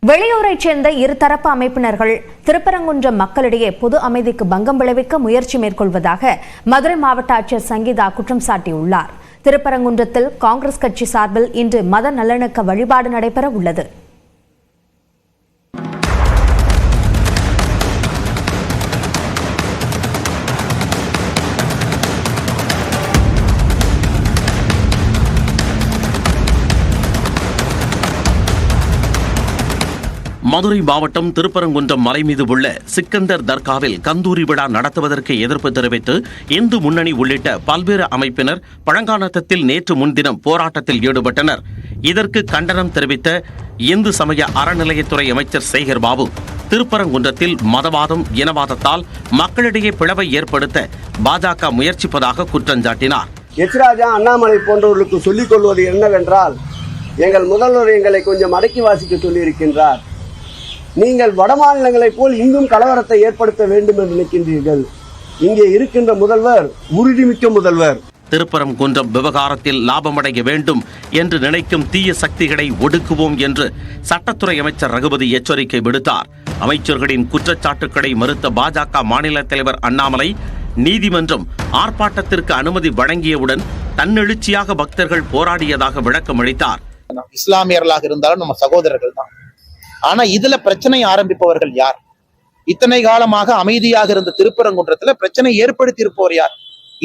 வெளியூரைச் சேர்ந்த இருதரப்பு அமைப்பினர்கள் திருப்பரங்குன்றம் மக்களிடையே பொது அமைதிக்கு பங்கம் விளைவிக்க முயற்சி மேற்கொள்வதாக மதுரை மாவட்ட ஆட்சியர் சங்கீதா குற்றம் சாட்டியுள்ளார். திருப்பரங்குன்றத்தில் காங்கிரஸ் கட்சி சார்பில் இன்று மத நல்லிணக்க வழிபாடு நடைபெற உள்ளது. மதுரை மாவட்டம் திருப்பரங்குன்றம் மலை மீது உள்ள சிக்கந்தர் தர்காவில் கந்தூரி விழா நடத்துவதற்கு எதிர்ப்பு தெரிவித்து இந்து முன்னணி உள்ளிட்ட பல்வேறு அமைப்பினர் பழங்கானத்தில் நேற்று முன்தினம் போராட்டத்தில் ஈடுபட்டனர். இதற்கு கண்டனம் தெரிவித்த இந்து சமய அறநிலையத்துறை அமைச்சர் சேகர் பாபு திருப்பரங்குன்றத்தில் மதவாதம் இனவாதத்தால் மக்களிடையே பிளவை ஏற்படுத்த பாஜக முயற்சிப்பதாக குற்றம் சாட்டினார். எச்ராஜா அண்ணாமலை போன்றவர்களுக்கு சொல்லிக் கொள்வது என்னவென்றால், எங்கள் முதல்வர் எங்களை கொஞ்சம் அடக்கி வாசிக்க சொல்லியிருக்கின்றார். நீங்கள் வடமாநிலங்களைப் போல் இங்கும் கலவரத்தை ஏற்படுத்த வேண்டும் என்று நினைக்கின்றீர்கள். இங்கே இருக்கின்ற முதல்வர் உறுதிமிக்க முதல்வர். திருப்பரங்குன்றம் விவகாரத்தில் லாபமடைய வேண்டும் என்று நினைக்கும் தீய சக்திகளை ஒடுக்குவோம் என்று சட்டத்துறை அமைச்சர் ரகுபதி எச்சரிக்கை விடுத்தார். அமைச்சர்களின் குற்றச்சாட்டுக்களை மறுத்த பாஜக மாநில தலைவர் அண்ணாமலை நீதிமன்றம் ஆர்ப்பாட்டத்திற்கு அனுமதி வழங்கியவுடன் தன்னெழுச்சியாக பக்தர்கள் போராடியதாக விளக்கம் அளித்தார். இஸ்லாமியர்களாக இருந்தாலும் நம்ம சகோதரர்கள் தான். ஆனா இதுல பிரச்சனை ஆரம்பிப்பவர்கள் யார்? இத்தனை காலமாக அமைதியாக இருந்த திருப்பரங்குன்றத்துல பிரச்சனை ஏற்படுத்தி இருப்பவர் யார்?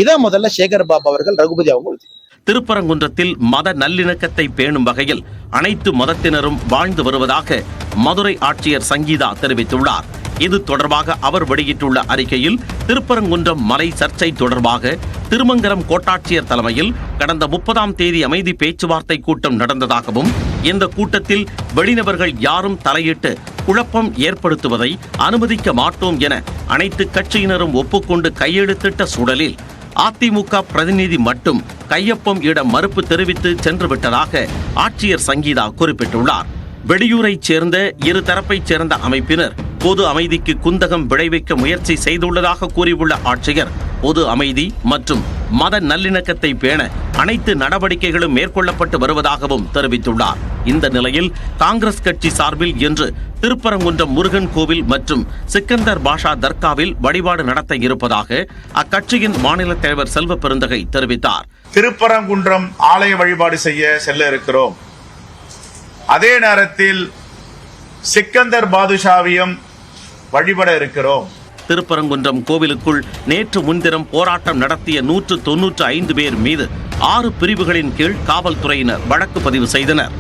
இதை முதல்ல சேகர் பாபு அவர்கள் ரகுபதி அவங்க திருப்பரங்குன்றத்தில் மத நல்லிணக்கத்தை பேணும் வகையில் அனைத்து மதத்தினரும் வாழ்ந்து வருவதாக மதுரை ஆட்சியர் சங்கீதா தெரிவித்துள்ளார். இது தொடர்பாக அவர் வெளியிட்டுள்ள அறிக்கையில் திருப்பரங்குன்றம் மலை சர்ச்சை தொடர்பாக திருமங்கலம் கோட்டாட்சியர் தலைமையில் கடந்த 30ஆம் தேதி அமைதி பேச்சுவார்த்தை கூட்டம் நடந்ததாகவும் இந்த கூட்டத்தில் வெளிநபர்கள் யாரும் தலையிட்டு குழப்பம் ஏற்படுத்துவதை அனுமதிக்க மாட்டோம் என அனைத்து கட்சியினரும் ஒப்புக்கொண்டு கையெழுத்திட்ட சூழலில் அதிமுக பிரதிநிதி மட்டும் கையொப்பம் இட மறுப்பு தெரிவித்து சென்றுவிட்டதாக ஆட்சியர் சங்கீதா குறிப்பிட்டுள்ளார். வெளியூரைச் சேர்ந்த இருதரப்பைச் சேர்ந்த அமைப்பினர் பொது அமைதிக்கு குந்தகம் விளைவிக்க முயற்சி செய்துள்ளதாக கூறியுள்ள ஆட்சியர் பொது அமைதி மற்றும் மத நல்லிணக்கத்தை பேண அனைத்து நடவடிக்கைகளும் மேற்கொள்ளப்பட்டு வருவதாகவும் தெரிவித்துள்ளார். இந்த நிலையில் காங்கிரஸ் கட்சி சார்பில் இன்று திருப்பரங்குன்றம் முருகன் கோவில் மற்றும் சிக்கந்தர் பாஷா தர்காவில் வழிபாடு நடத்த இருப்பதாக அக்கட்சியின் மாநில தலைவர் செல்வ பெருந்தகை தெரிவித்தார். திருப்பரங்குன்றம் ஆலய வழிபாடு செய்ய செல்ல இருக்கிறோம். அதே நேரத்தில் சிக்கந்தர் பாதுஷாவையும் வழிபட இருக்கிறோம். திருப்பரங்குன்றம் கோவிலுக்குள் நேற்று முன்தினம் போராட்டம் நடத்திய 195 பேர் மீது 6 பிரிவுகளின் கீழ் காவல்துறையினர் வழக்கு பதிவு செய்தனர்.